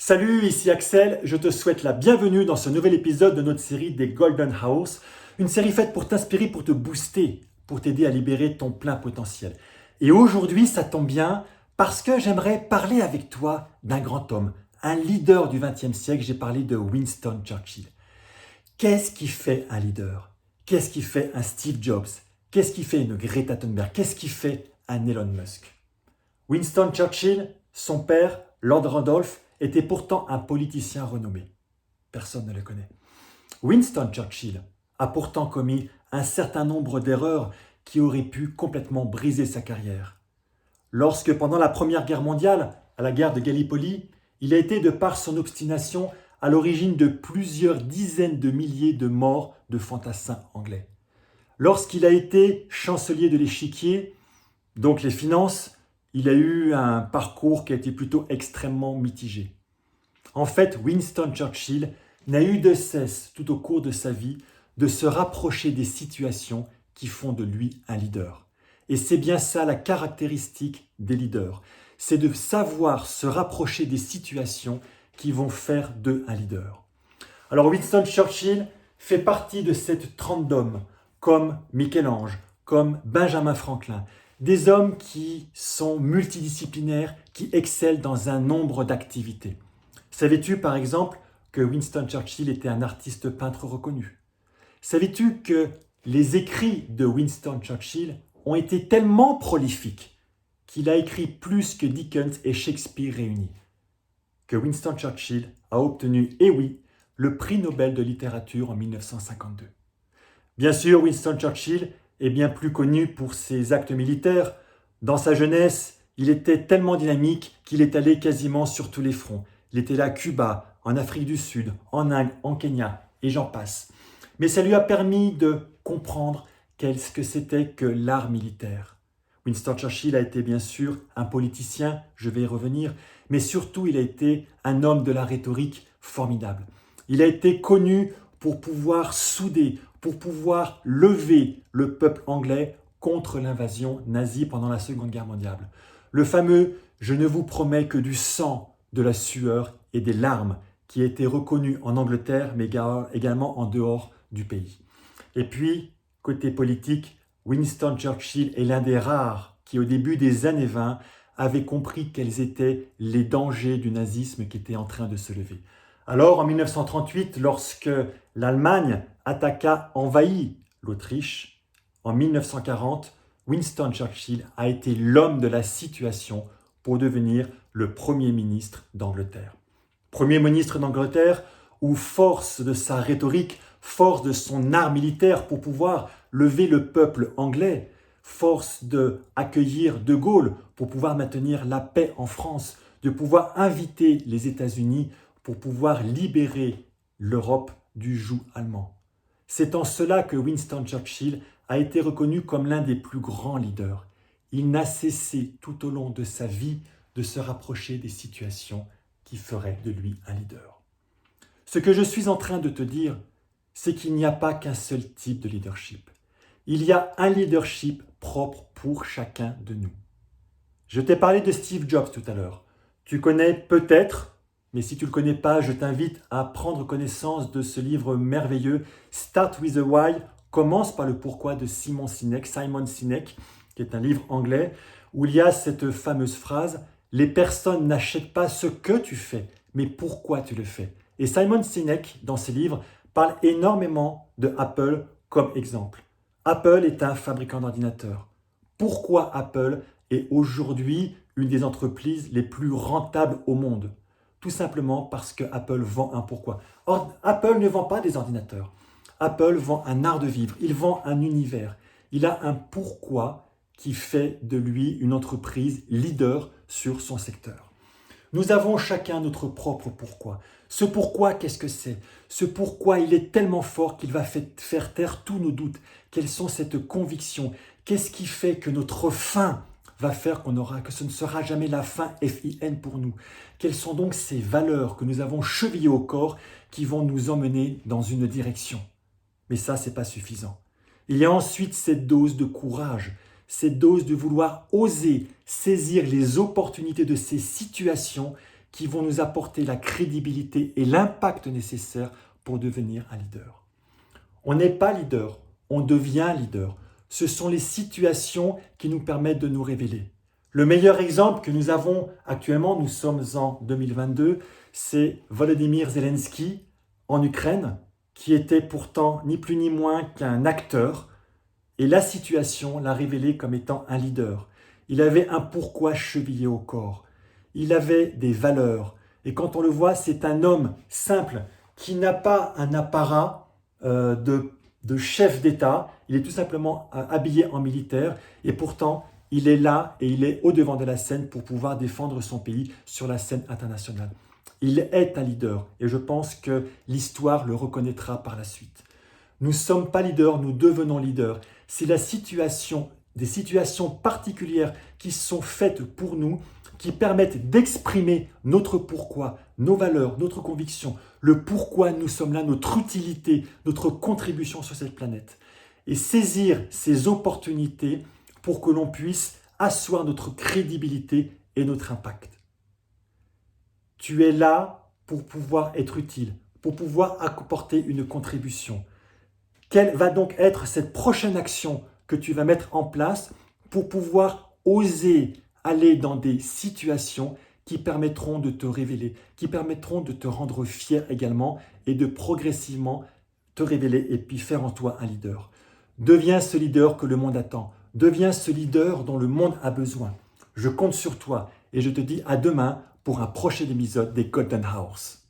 Salut, ici Axel, je te souhaite la bienvenue dans ce nouvel épisode de notre série des Golden House, une série faite pour t'inspirer, pour te booster, pour t'aider à libérer ton plein potentiel. Et aujourd'hui, ça tombe bien parce que j'aimerais parler avec toi d'un grand homme, un leader du XXe siècle, j'ai parlé de Winston Churchill. Qu'est-ce qui fait un leader? Qu'est-ce qui fait un Steve Jobs? Qu'est-ce qui fait une Greta Thunberg? Qu'est-ce qui fait un Elon Musk? Winston Churchill, son père, Lord Randolph, était pourtant un politicien renommé. Personne ne le connaît. Winston Churchill a pourtant commis un certain nombre d'erreurs qui auraient pu complètement briser sa carrière. Lorsque, pendant la Première Guerre mondiale, à la guerre de Gallipoli, il a été, de par son obstination, à l'origine de plusieurs dizaines de milliers de morts de fantassins anglais. Lorsqu'il a été chancelier de l'Échiquier, donc les finances, il a eu un parcours qui a été plutôt extrêmement mitigé. En fait, Winston Churchill n'a eu de cesse, tout au cours de sa vie, de se rapprocher des situations qui font de lui un leader. Et c'est bien ça la caractéristique des leaders. C'est de savoir se rapprocher des situations qui vont faire d'eux un leader. Alors Winston Churchill fait partie de cette trempe d'hommes, comme Michel-Ange, comme Benjamin Franklin, des hommes qui sont multidisciplinaires, qui excellent dans un nombre d'activités. Savais-tu par exemple que Winston Churchill était un artiste peintre reconnu? Savais-tu que les écrits de Winston Churchill ont été tellement prolifiques qu'il a écrit plus que Dickens et Shakespeare réunis? Que Winston Churchill a obtenu, et oui, le prix Nobel de littérature en 1952. Bien sûr, Winston Churchill est bien plus connu pour ses actes militaires. Dans sa jeunesse, il était tellement dynamique qu'il est allé quasiment sur tous les fronts. Il était là à Cuba, en Afrique du Sud, en Inde, en Kenya, et j'en passe. Mais ça lui a permis de comprendre qu'est-ce que c'était que l'art militaire. Winston Churchill a été bien sûr un politicien, je vais y revenir, mais surtout il a été un homme de la rhétorique formidable. Il a été connu pour pouvoir souder, pour pouvoir lever le peuple anglais contre l'invasion nazie pendant la Seconde Guerre mondiale. Le fameux « Je ne vous promets que du sang, de la sueur et des larmes » qui a été reconnu en Angleterre, mais également en dehors du pays. Et puis, côté politique, Winston Churchill est l'un des rares qui, au début des années 20, avait compris quels étaient les dangers du nazisme qui était en train de se lever. Alors, en 1938, lorsque l'Allemagne envahit l'Autriche, en 1940, Winston Churchill a été l'homme de la situation pour devenir le Premier ministre d'Angleterre. Premier ministre d'Angleterre où, force de sa rhétorique, force de son art militaire pour pouvoir lever le peuple anglais, force d'accueillir De Gaulle pour pouvoir maintenir la paix en France, de pouvoir inviter les États-Unis pour pouvoir libérer l'Europe du joug allemand. C'est en cela que Winston Churchill a été reconnu comme l'un des plus grands leaders. Il n'a cessé tout au long de sa vie de se rapprocher des situations qui feraient de lui un leader. Ce que je suis en train de te dire, c'est qu'il n'y a pas qu'un seul type de leadership. Il y a un leadership propre pour chacun de nous. Je t'ai parlé de Steve Jobs tout à l'heure. Tu connais peut-être, mais si tu ne le connais pas, je t'invite à prendre connaissance de ce livre merveilleux, Start with the Why, commence par le pourquoi de Simon Sinek, qui est un livre anglais, où il y a cette fameuse phrase « Les personnes n'achètent pas ce que tu fais, mais pourquoi tu le fais ». Et Simon Sinek, dans ses livres, parle énormément de Apple comme exemple. Apple est un fabricant d'ordinateurs. Pourquoi Apple est aujourd'hui une des entreprises les plus rentables au monde? Tout simplement parce que Apple vend un pourquoi. Or, Apple ne vend pas des ordinateurs. Apple vend un art de vivre, il vend un univers. Il a un pourquoi qui fait de lui une entreprise leader sur son secteur. Nous avons chacun notre propre pourquoi. Ce pourquoi, qu'est-ce que c'est? Ce pourquoi, il est tellement fort qu'il va faire taire tous nos doutes. Quelles sont cette conviction? Qu'est-ce qui fait que notre fin va faire que ce ne sera jamais la fin F-I-N pour nous? Quelles sont donc ces valeurs que nous avons chevillées au corps qui vont nous emmener dans une direction? Mais ça, ce n'est pas suffisant. Il y a ensuite cette dose de courage, cette dose de vouloir oser saisir les opportunités de ces situations qui vont nous apporter la crédibilité et l'impact nécessaires pour devenir un leader. On n'est pas leader, on devient leader. Ce sont les situations qui nous permettent de nous révéler. Le meilleur exemple que nous avons actuellement, nous sommes en 2022, c'est Volodymyr Zelensky en Ukraine, qui était pourtant ni plus ni moins qu'un acteur, et la situation l'a révélé comme étant un leader. Il avait un pourquoi chevillé au corps. Il avait des valeurs. Et quand on le voit, c'est un homme simple qui n'a pas un apparat de chef d'État. Il est tout simplement habillé en militaire et pourtant, il est là et il est au devant de la scène pour pouvoir défendre son pays sur la scène internationale. Il est un leader et je pense que l'histoire le reconnaîtra par la suite. Nous ne sommes pas leaders, nous devenons leaders. C'est des situations particulières qui sont faites pour nous, qui permettent d'exprimer notre pourquoi, nos valeurs, notre conviction, le pourquoi nous sommes là, notre utilité, notre contribution sur cette planète. Et saisir ces opportunités pour que l'on puisse asseoir notre crédibilité et notre impact. Tu es là pour pouvoir être utile, pour pouvoir apporter une contribution. Quelle va donc être cette prochaine action que tu vas mettre en place pour pouvoir oser aller dans des situations qui permettront de te révéler, qui permettront de te rendre fier également et de progressivement te révéler et puis faire en toi un leader. Deviens ce leader que le monde attend. Deviens ce leader dont le monde a besoin. Je compte sur toi et je te dis à demain pour un prochain épisode des Golden House.